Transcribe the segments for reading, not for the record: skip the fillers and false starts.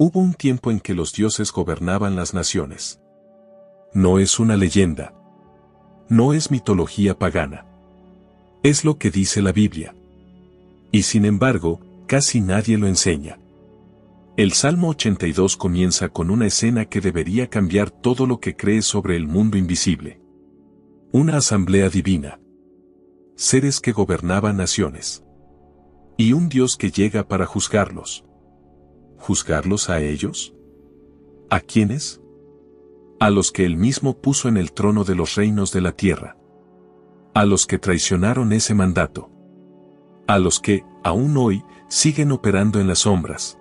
Hubo un tiempo en que los dioses gobernaban las naciones. No es una leyenda. No es mitología pagana. Es lo que dice la Biblia. Y sin embargo, casi nadie lo enseña. El Salmo 82 comienza con una escena que debería cambiar todo lo que crees sobre el mundo invisible. Una asamblea divina. Seres que gobernaban naciones. Y un Dios que llega para juzgarlos. ¿Juzgarlos a ellos? ¿A quiénes? A los que él mismo puso en el trono de los reinos de la tierra. A los que traicionaron ese mandato. A los que, aún hoy, siguen operando en las sombras.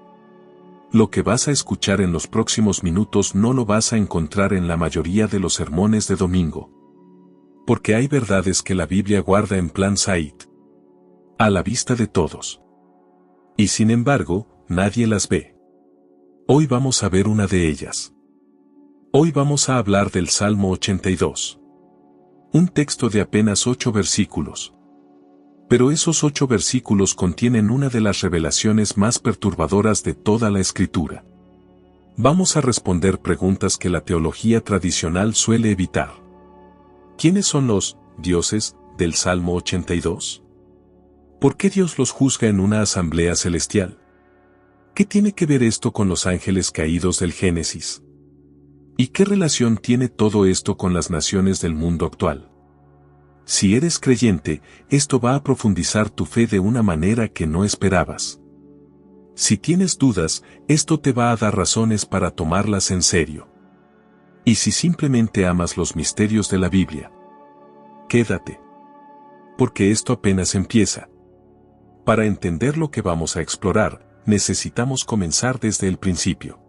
Lo que vas a escuchar en los próximos minutos no lo vas a encontrar en la mayoría de los sermones de domingo. Porque hay verdades que la Biblia guarda en plan Said. A la vista de todos. Y sin embargo, nadie las ve. Hoy vamos a ver una de ellas. Hoy vamos a hablar del Salmo 82. Un texto de apenas 8 versículos. Pero esos 8 versículos contienen una de las revelaciones más perturbadoras de toda la Escritura. Vamos a responder preguntas que la teología tradicional suele evitar. ¿Quiénes son los dioses del Salmo 82? ¿Por qué Dios los juzga en una asamblea celestial? ¿Qué tiene que ver esto con los ángeles caídos del Génesis? ¿Y qué relación tiene todo esto con las naciones del mundo actual? Si eres creyente, esto va a profundizar tu fe de una manera que no esperabas. Si tienes dudas, esto te va a dar razones para tomarlas en serio. Y si simplemente amas los misterios de la Biblia, quédate. Porque esto apenas empieza. Para entender lo que vamos a explorar, necesitamos comenzar desde el principio.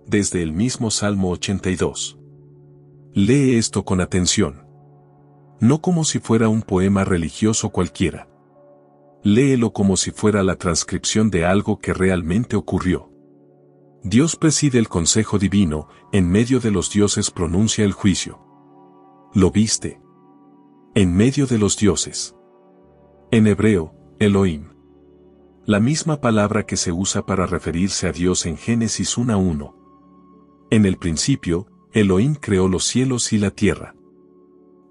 Desde el mismo Salmo 82. Lee esto con atención. No como si fuera un poema religioso cualquiera. Léelo como si fuera la transcripción de algo que realmente ocurrió. Dios preside el consejo divino, en medio de los dioses pronuncia el juicio. ¿Lo viste? En medio de los dioses. En hebreo, Elohim. La misma palabra que se usa para referirse a Dios en Génesis 1:1. En el principio, Elohim creó los cielos y la tierra.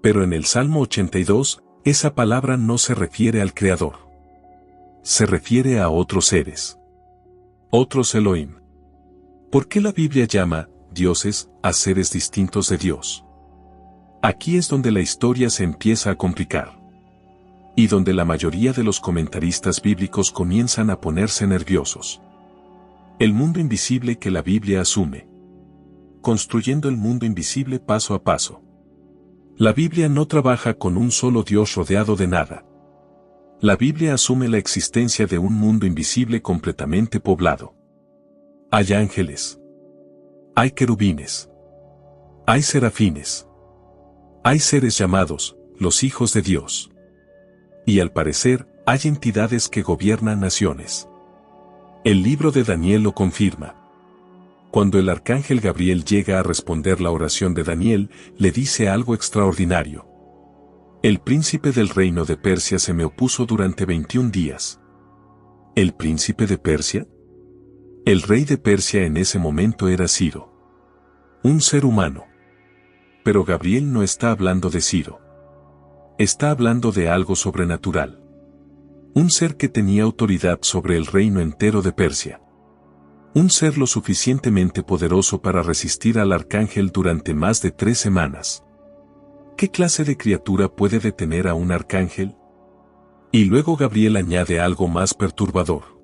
Pero en el Salmo 82, esa palabra no se refiere al Creador. Se refiere a otros seres. Otros Elohim. ¿Por qué la Biblia llama dioses a seres distintos de Dios? Aquí es donde la historia se empieza a complicar. Y donde la mayoría de los comentaristas bíblicos comienzan a ponerse nerviosos. El mundo invisible que la Biblia asume. Construyendo el mundo invisible paso a paso. La Biblia no trabaja con un solo Dios rodeado de nada. La Biblia asume la existencia de un mundo invisible completamente poblado. Hay ángeles. Hay querubines. Hay serafines. Hay seres llamados, los hijos de Dios. Y al parecer, hay entidades que gobiernan naciones. El libro de Daniel lo confirma. Cuando el arcángel Gabriel llega a responder la oración de Daniel, le dice algo extraordinario. El príncipe del reino de Persia se me opuso durante 21 días. ¿El príncipe de Persia? El rey de Persia en ese momento era Ciro. Un ser humano. Pero Gabriel no está hablando de Ciro. Está hablando de algo sobrenatural. Un ser que tenía autoridad sobre el reino entero de Persia. Un ser lo suficientemente poderoso para resistir al arcángel durante más de 3 semanas. ¿Qué clase de criatura puede detener a un arcángel? Y luego Gabriel añade algo más perturbador.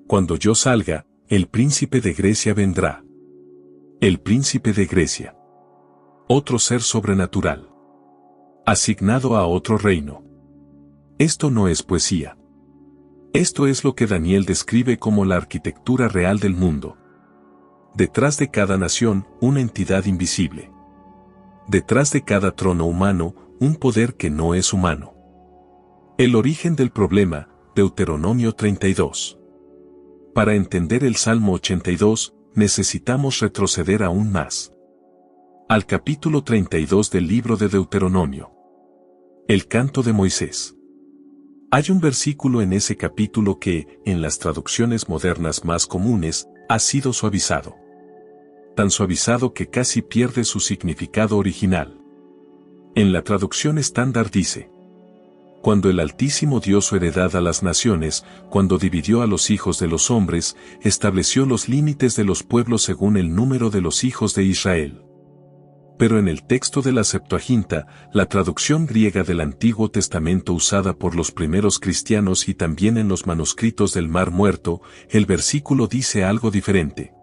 Cuando yo salga, el príncipe de Grecia vendrá. El príncipe de Grecia. Otro ser sobrenatural. Asignado a otro reino. Esto no es poesía. Esto es lo que Daniel describe como la arquitectura real del mundo. Detrás de cada nación, una entidad invisible. Detrás de cada trono humano, un poder que no es humano. El origen del problema, Deuteronomio 32. Para entender el Salmo 82, necesitamos retroceder aún más. Al capítulo 32 del libro de Deuteronomio. El canto de Moisés. Hay un versículo en ese capítulo que, en las traducciones modernas más comunes, ha sido suavizado. Tan suavizado que casi pierde su significado original. En la traducción estándar dice: cuando el Altísimo dio su heredad a las naciones, cuando dividió a los hijos de los hombres, estableció los límites de los pueblos según el número de los hijos de Israel. Pero en el texto de la Septuaginta, la traducción griega del Antiguo Testamento usada por los primeros cristianos y también en los manuscritos del Mar Muerto, el versículo dice algo diferente.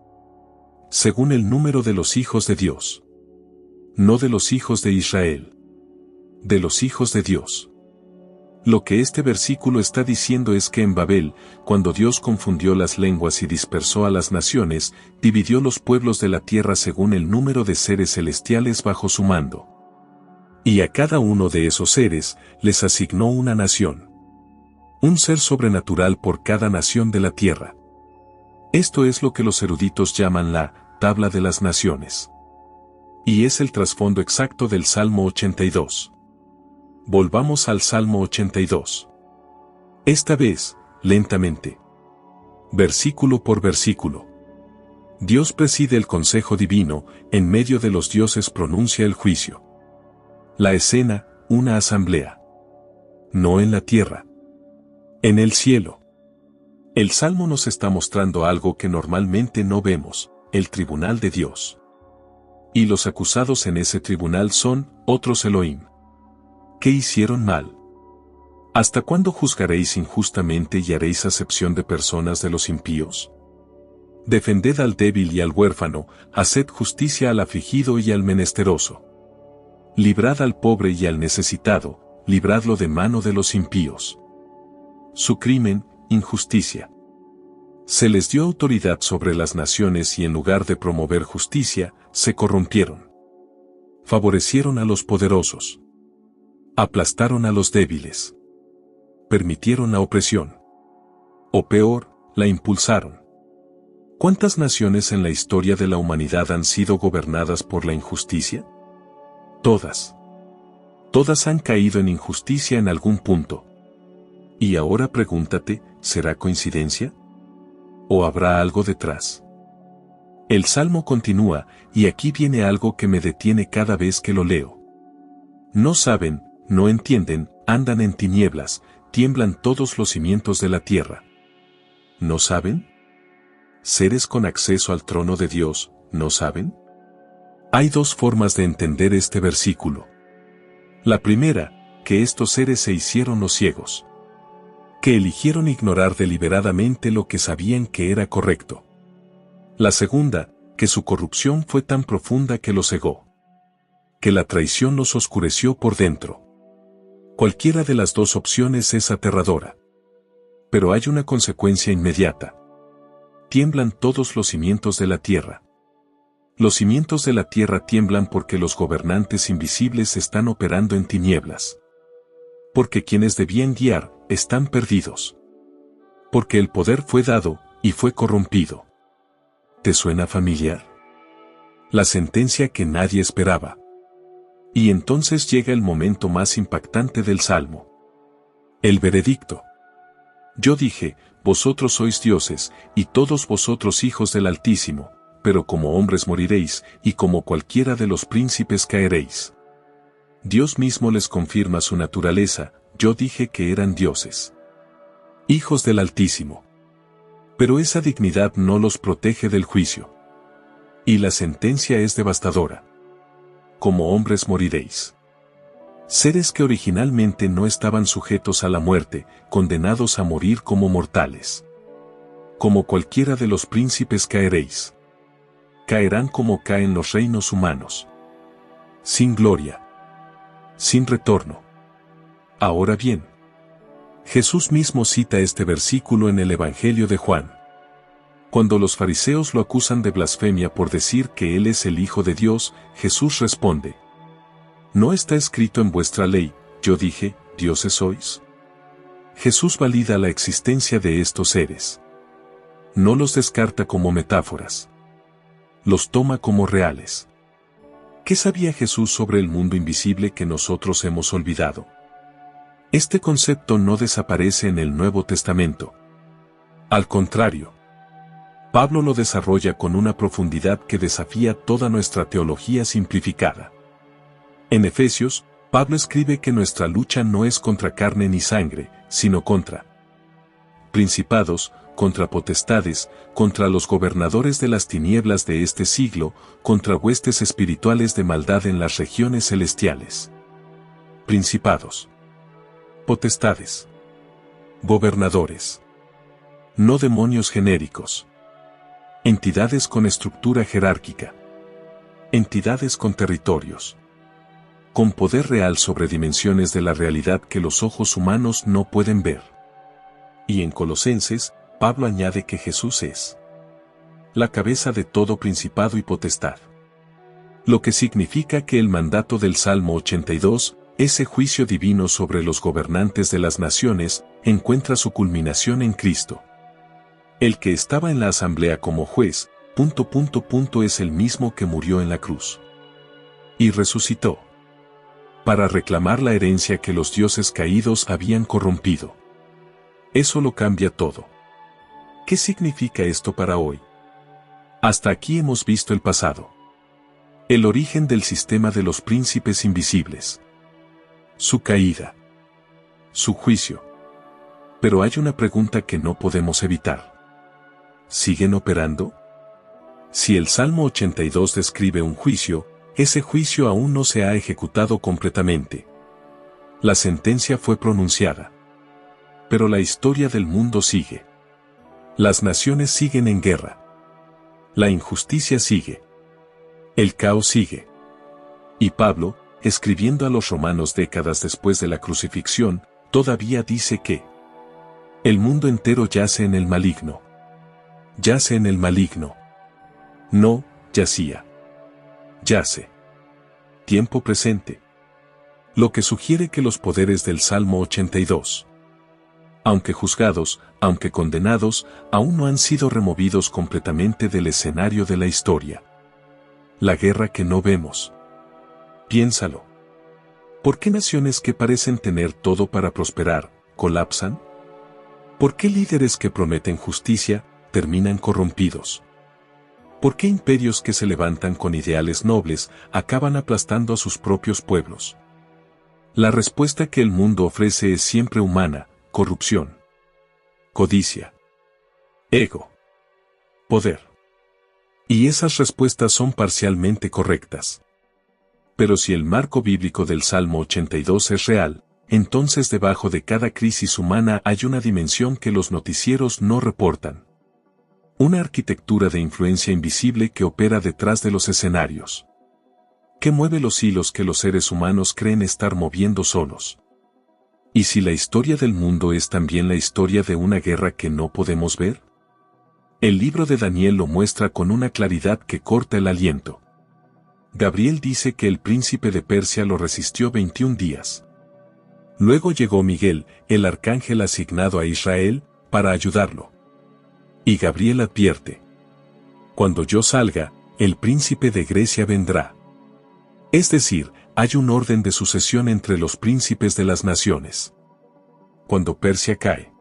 Según el número de los hijos de Dios. No de los hijos de Israel. De los hijos de Dios. Lo que este versículo está diciendo es que en Babel, cuando Dios confundió las lenguas y dispersó a las naciones, dividió los pueblos de la tierra según el número de seres celestiales bajo su mando. Y a cada uno de esos seres, les asignó una nación. Un ser sobrenatural por cada nación de la tierra. Esto es lo que los eruditos llaman la tabla de las naciones. Y es el trasfondo exacto del Salmo 82. Volvamos al Salmo 82. Esta vez, lentamente. Versículo por versículo. Dios preside el consejo divino, en medio de los dioses pronuncia el juicio. La escena, una asamblea. No en la tierra. En el cielo. El Salmo nos está mostrando algo que normalmente no vemos, el tribunal de Dios. Y los acusados en ese tribunal son otros Elohim. ¿Qué hicieron mal? ¿Hasta cuándo juzgaréis injustamente y haréis acepción de personas de los impíos? Defended al débil y al huérfano, haced justicia al afligido y al menesteroso. Librad al pobre y al necesitado, libradlo de mano de los impíos. Su crimen, injusticia. Se les dio autoridad sobre las naciones y en lugar de promover justicia, se corrompieron. Favorecieron a los poderosos. Aplastaron a los débiles. Permitieron la opresión. O peor, la impulsaron. ¿Cuántas naciones en la historia de la humanidad han sido gobernadas por la injusticia? Todas. Todas han caído en injusticia en algún punto. Y ahora pregúntate, ¿será coincidencia? ¿O habrá algo detrás? El Salmo continúa, y aquí viene algo que me detiene cada vez que lo leo. No saben, no entienden, andan en tinieblas, tiemblan todos los cimientos de la tierra. ¿No saben? Seres con acceso al trono de Dios, ¿no saben? Hay dos formas de entender este versículo. La primera, que estos seres se hicieron los ciegos. Que eligieron ignorar deliberadamente lo que sabían que era correcto. La segunda, que su corrupción fue tan profunda que los cegó. Que la traición los oscureció por dentro. Cualquiera de las dos opciones es aterradora. Pero hay una consecuencia inmediata. Tiemblan todos los cimientos de la tierra. Los cimientos de la tierra tiemblan porque los gobernantes invisibles están operando en tinieblas. Porque quienes debían guiar, están perdidos. Porque el poder fue dado, y fue corrompido. ¿Te suena familiar? La sentencia que nadie esperaba. Y entonces llega el momento más impactante del Salmo. El veredicto. Yo dije, vosotros sois dioses, y todos vosotros hijos del Altísimo, pero como hombres moriréis, y como cualquiera de los príncipes caeréis. Dios mismo les confirma su naturaleza, yo dije que eran dioses. Hijos del Altísimo. Pero esa dignidad no los protege del juicio. Y la sentencia es devastadora. Como hombres moriréis. Seres que originalmente no estaban sujetos a la muerte, condenados a morir como mortales. Como cualquiera de los príncipes caeréis. Caerán como caen los reinos humanos. Sin gloria. Sin retorno. Ahora bien, Jesús mismo cita este versículo en el Evangelio de Juan. Cuando los fariseos lo acusan de blasfemia por decir que Él es el Hijo de Dios, Jesús responde: ¿no está escrito en vuestra ley, yo dije, dioses sois? Jesús valida la existencia de estos seres. No los descarta como metáforas. Los toma como reales. ¿Qué sabía Jesús sobre el mundo invisible que nosotros hemos olvidado? Este concepto no desaparece en el Nuevo Testamento. Al contrario. Pablo lo desarrolla con una profundidad que desafía toda nuestra teología simplificada. En Efesios, Pablo escribe que nuestra lucha no es contra carne ni sangre, sino contra principados, contra potestades, contra los gobernadores de las tinieblas de este siglo, contra huestes espirituales de maldad en las regiones celestiales. Principados, potestades, gobernadores. No demonios genéricos. Entidades con estructura jerárquica. Entidades con territorios. Con poder real sobre dimensiones de la realidad que los ojos humanos no pueden ver. Y en Colosenses, Pablo añade que Jesús es la cabeza de todo principado y potestad. Lo que significa que el mandato del Salmo 82, ese juicio divino sobre los gobernantes de las naciones, encuentra su culminación en Cristo. El que estaba en la asamblea como juez, es el mismo que murió en la cruz. Y resucitó. Para reclamar la herencia que los dioses caídos habían corrompido. Eso lo cambia todo. ¿Qué significa esto para hoy? Hasta aquí hemos visto el pasado. El origen del sistema de los príncipes invisibles. Su caída. Su juicio. Pero hay una pregunta que no podemos evitar. ¿Siguen operando? Si el Salmo 82 describe un juicio, ese juicio aún no se ha ejecutado completamente. La sentencia fue pronunciada. Pero la historia del mundo sigue. Las naciones siguen en guerra. La injusticia sigue. El caos sigue. Y Pablo, escribiendo a los romanos décadas después de la crucifixión, todavía dice que el mundo entero yace en el maligno. Yace en el maligno. No, yacía. Yace. Tiempo presente. Lo que sugiere que los poderes del Salmo 82, aunque juzgados, aunque condenados, aún no han sido removidos completamente del escenario de la historia. La guerra que no vemos. Piénsalo. ¿Por qué naciones que parecen tener todo para prosperar, colapsan? ¿Por qué líderes que prometen justicia, terminan corrompidos? ¿Por qué imperios que se levantan con ideales nobles, acaban aplastando a sus propios pueblos? La respuesta que el mundo ofrece es siempre humana: corrupción, codicia, ego, poder. Y esas respuestas son parcialmente correctas. Pero si el marco bíblico del Salmo 82 es real, entonces debajo de cada crisis humana hay una dimensión que los noticieros no reportan. Una arquitectura de influencia invisible que opera detrás de los escenarios. Que mueve los hilos que los seres humanos creen estar moviendo solos. ¿Y si la historia del mundo es también la historia de una guerra que no podemos ver? El libro de Daniel lo muestra con una claridad que corta el aliento. Gabriel dice que el príncipe de Persia lo resistió 21 días. Luego llegó Miguel, el arcángel asignado a Israel, para ayudarlo. Y Gabriel advierte: cuando yo salga, el príncipe de Grecia vendrá. Es decir, hay un orden de sucesión entre los príncipes de las naciones. Cuando Persia cae,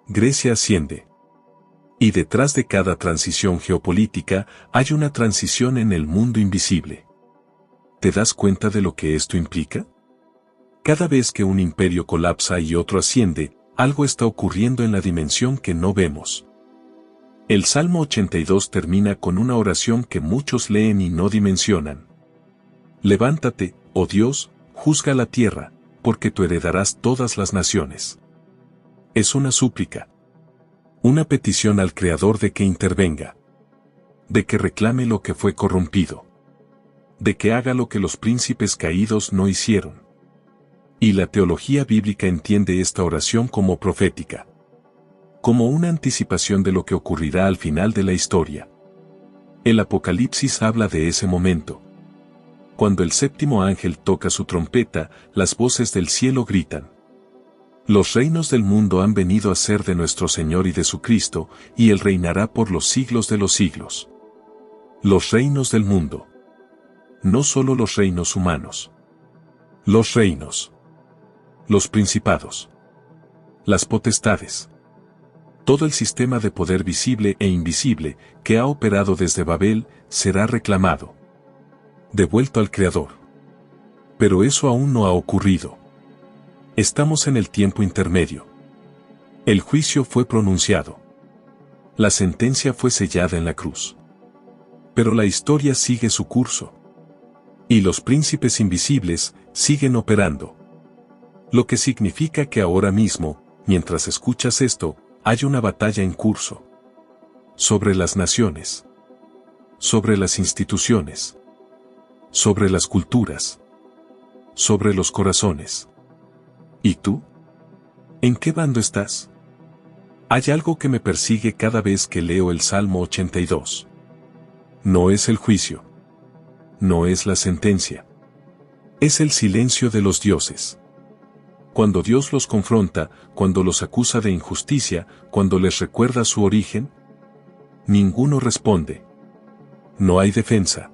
Grecia asciende. Y detrás de cada transición geopolítica, hay una transición en el mundo invisible. ¿Te das cuenta de lo que esto implica? Cada vez que un imperio colapsa y otro asciende, algo está ocurriendo en la dimensión que no vemos. El Salmo 82 termina con una oración que muchos leen y no dimensionan. Levántate, oh Dios, juzga la tierra, porque tú heredarás todas las naciones. Es una súplica. Una petición al Creador de que intervenga. De que reclame lo que fue corrompido. De que haga lo que los príncipes caídos no hicieron. Y la teología bíblica entiende esta oración como profética. Como una anticipación de lo que ocurrirá al final de la historia. El Apocalipsis habla de ese momento. Cuando el séptimo ángel toca su trompeta, las voces del cielo gritan: los reinos del mundo han venido a ser de nuestro Señor y de su Cristo, y Él reinará por los siglos de los siglos. Los reinos del mundo. No solo los reinos humanos. Los reinos. Los principados. Las potestades. Todo el sistema de poder visible e invisible que ha operado desde Babel será reclamado, devuelto al Creador. Pero eso aún no ha ocurrido. Estamos en el tiempo intermedio. El juicio fue pronunciado. La sentencia fue sellada en la cruz. Pero la historia sigue su curso. Y los príncipes invisibles siguen operando. Lo que significa que ahora mismo, mientras escuchas esto, hay una batalla en curso. Sobre las naciones. Sobre las instituciones. Sobre las culturas. Sobre los corazones. ¿Y tú? ¿En qué bando estás? Hay algo que me persigue cada vez que leo el Salmo 82. No es el juicio. No es la sentencia. Es el silencio de los dioses. Cuando Dios los confronta, cuando los acusa de injusticia, cuando les recuerda su origen, ninguno responde. No hay defensa.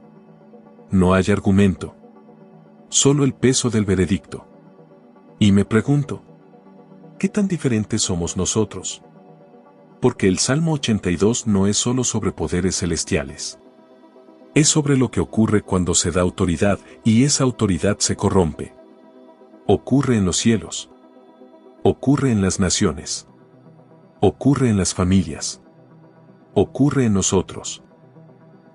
No hay argumento. Solo el peso del veredicto. Y me pregunto, ¿qué tan diferentes somos nosotros? Porque el Salmo 82 no es solo sobre poderes celestiales. Es sobre lo que ocurre cuando se da autoridad y esa autoridad se corrompe. Ocurre en los cielos. Ocurre en las naciones. Ocurre en las familias. Ocurre en nosotros.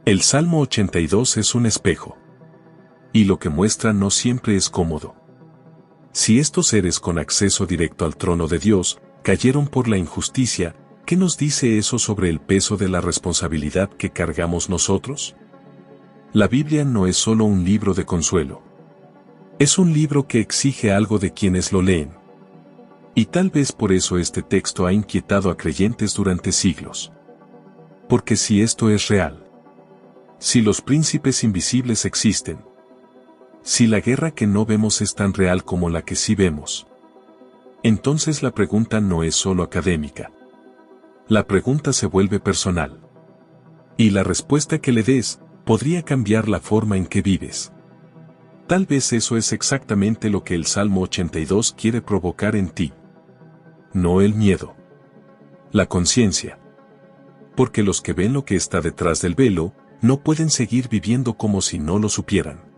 El Salmo 82 es un espejo. Y lo que muestra no siempre es cómodo. Si estos seres con acceso directo al trono de Dios cayeron por la injusticia, ¿qué nos dice eso sobre el peso de la responsabilidad que cargamos nosotros? La Biblia no es solo un libro de consuelo. Es un libro que exige algo de quienes lo leen. Y tal vez por eso este texto ha inquietado a creyentes durante siglos. Porque si esto es real, si los príncipes invisibles existen, si la guerra que no vemos es tan real como la que sí vemos, entonces la pregunta no es solo académica. La pregunta se vuelve personal. Y la respuesta que le des podría cambiar la forma en que vives. Tal vez eso es exactamente lo que el Salmo 82 quiere provocar en ti. No el miedo. La conciencia. Porque los que ven lo que está detrás del velo, no pueden seguir viviendo como si no lo supieran.